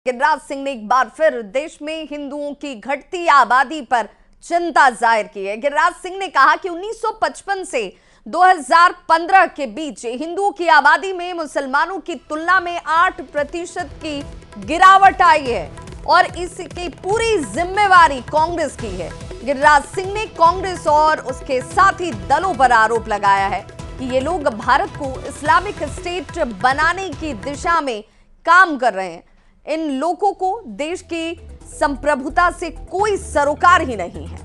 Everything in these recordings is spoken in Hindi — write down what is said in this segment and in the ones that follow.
गिरिराज सिंह ने एक बार फिर देश में हिंदुओं की घटती आबादी पर चिंता जाहिर की है। गिरिराज सिंह ने कहा कि 1955 से 2015 के बीच हिंदुओं की आबादी में मुसलमानों की तुलना में 8% की गिरावट आई है और इसकी पूरी जिम्मेवारी कांग्रेस की है। गिरिराज सिंह ने कांग्रेस और उसके साथी दलों पर आरोप लगाया है कि ये लोग भारत को इस्लामिक स्टेट बनाने की दिशा में काम कर रहे हैं। इन लोगों को देश की संप्रभुता से कोई सरोकार ही नहीं है।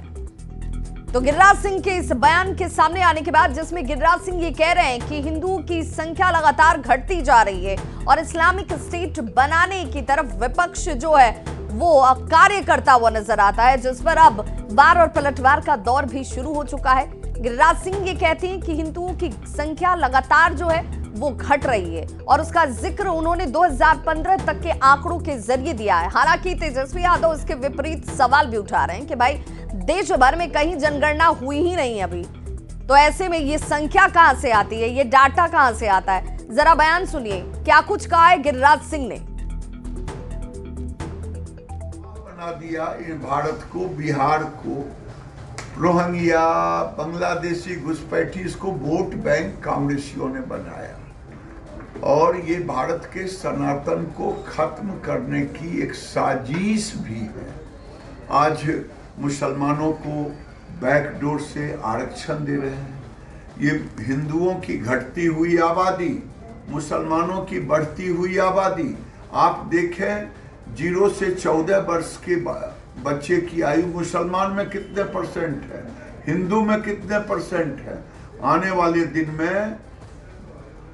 तो गिरिराज सिंह के इस बयान के सामने आने के बाद, जिसमें गिरिराज सिंह ये कह रहे हैं कि हिंदुओं की संख्या लगातार घटती जा रही है और इस्लामिक स्टेट बनाने की तरफ विपक्ष जो है वो कार्य करता हुआ नजर आता है, जिस पर अब बार और पलटवार का दौर भी शुरू हो चुका है। गिरिराज सिंह ये कहते हैं कि हिंदुओं की संख्या लगातार जो है वो घट रही है और उसका जिक्र उन्होंने 2015 तक के आंकड़ों के जरिए दिया है। हालांकि तेजस्वी यादव इसके विपरीत सवाल भी उठा रहे हैं कि भाई देश भर में कहीं जनगणना हुई ही नहीं अभी, तो ऐसे में ये संख्या कहां से आती है, ये डाटा कहां से आता है। जरा बयान सुनिए, क्या कुछ कहा है गिरिराज सिंह ने। बना दिया इन भारत को, बिहार को, रोहिंग्या, बांग्लादेशी घुसपैठी को वोट बैंक कांग्रेसियों ने बनाया और ये भारत के सनातन को खत्म करने की एक साजिश भी है। आज मुसलमानों को बैकडोर से आरक्षण दे रहे हैं। ये हिंदुओं की घटती हुई आबादी, मुसलमानों की बढ़ती हुई आबादी, आप देखें 0 से 14 वर्ष के बच्चे की आयु मुसलमान में कितने परसेंट है, हिंदू में कितने परसेंट है आने वाले दिन में।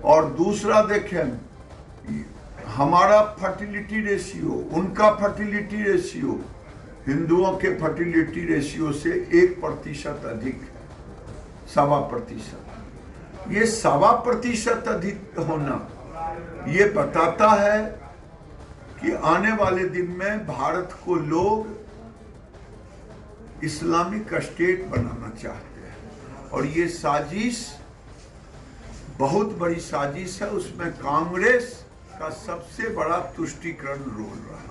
और दूसरा देखें हमारा फर्टिलिटी रेशियो, उनका फर्टिलिटी रेशियो हिंदुओं के फर्टिलिटी रेशियो से 1% अधिक है, 1.25%। ये 1.25% अधिक होना ये बताता है कि आने वाले दिन में भारत को लोग इस्लामिक स्टेट बनाना चाहते हैं और ये साजिश बहुत बड़ी साजिश है। उसमें कांग्रेस का सबसे बड़ा तुष्टीकरण रोल रहा है।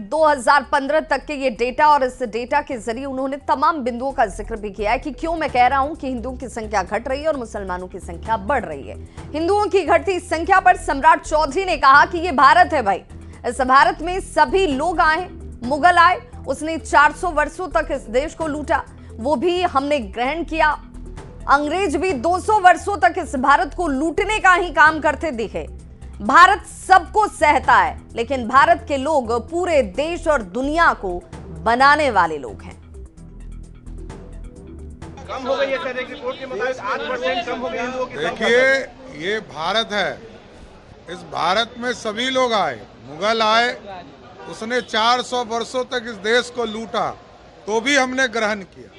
2015 तक के ये डेटा और इस डेटा के जरिए उन्होंने तमाम बिंदुओं का जिक्र भी किया है कि क्यों मैं कह रहा हूं कि हिंदुओं की संख्या घट रही है और मुसलमानों की संख्या बढ़ रही है। हिंदुओं की घटती संख्या पर सम्राट चौधरी ने कहा कि ये भारत है भाई, इस भारत में सभी लोग आए, मुगल आए, उसने 400 वर्षों तक इस देश को लूटा, वो भी हमने ग्रहण किया। अंग्रेज भी 200 वर्षों तक इस भारत को लूटने का ही काम करते दिखे। भारत सबको सहता है, लेकिन भारत के लोग पूरे देश और दुनिया को बनाने वाले लोग हैं। कम हो गई है सर, एक रिपोर्ट के मुताबिक 8% कम हो गई हिंदुओं की संख्या। देखिए ये भारत है, इस भारत में सभी लोग आए, मुगल आए, उसने 400 वर्षों तक इस देश को लूटा तो भी हमने ग्रहण किया।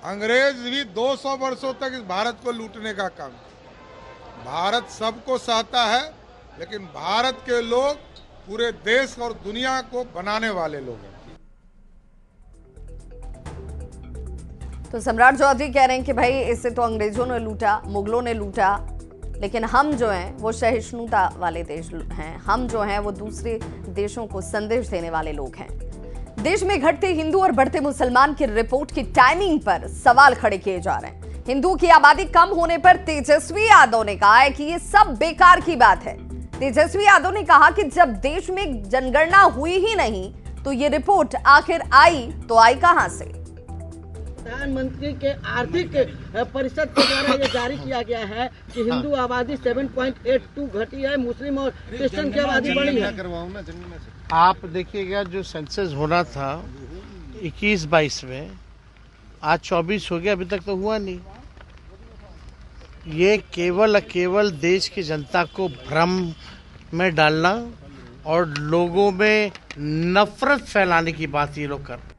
अंग्रेज भी 200 वर्षों तक इस भारत को लूटने का काम किया। भारत सबको सहता है, लेकिन भारत के लोग पूरे देश और दुनिया को बनाने वाले लोग हैं। तो सम्राट चौधरी कह रहे हैं कि भाई इससे तो अंग्रेजों ने लूटा, मुगलों ने लूटा, लेकिन हम जो हैं वो सहिष्णुता वाले देश हैं, हम जो हैं वो दूसरे देशों को संदेश देने वाले लोग हैं। देश में घटते हिंदू और बढ़ते मुसलमान की रिपोर्ट की टाइमिंग पर सवाल खड़े किए जा रहे हैं। हिंदुओं की आबादी कम होने पर तेजस्वी यादव ने कहा है कि ये सब बेकार की बात है। तेजस्वी यादव ने कहा कि जब देश में जनगणना हुई ही नहीं तो ये रिपोर्ट आखिर आई तो आई कहां से। प्रधानमंत्री के आर्थिक परिषद के द्वारा ये जारी किया गया है कि हिंदू आबादी 7.82 घटी है, मुस्लिम और क्रिश्चियन की आबादी बढ़ी है। आप देखिएगा जो सेंसस होना था 21-22 में, आज 24 हो गया, अभी तक तो हुआ नहीं। ये केवल देश की जनता को भ्रम में डालना और लोगों में नफरत फैलाने की बात ये लोग करते हैं।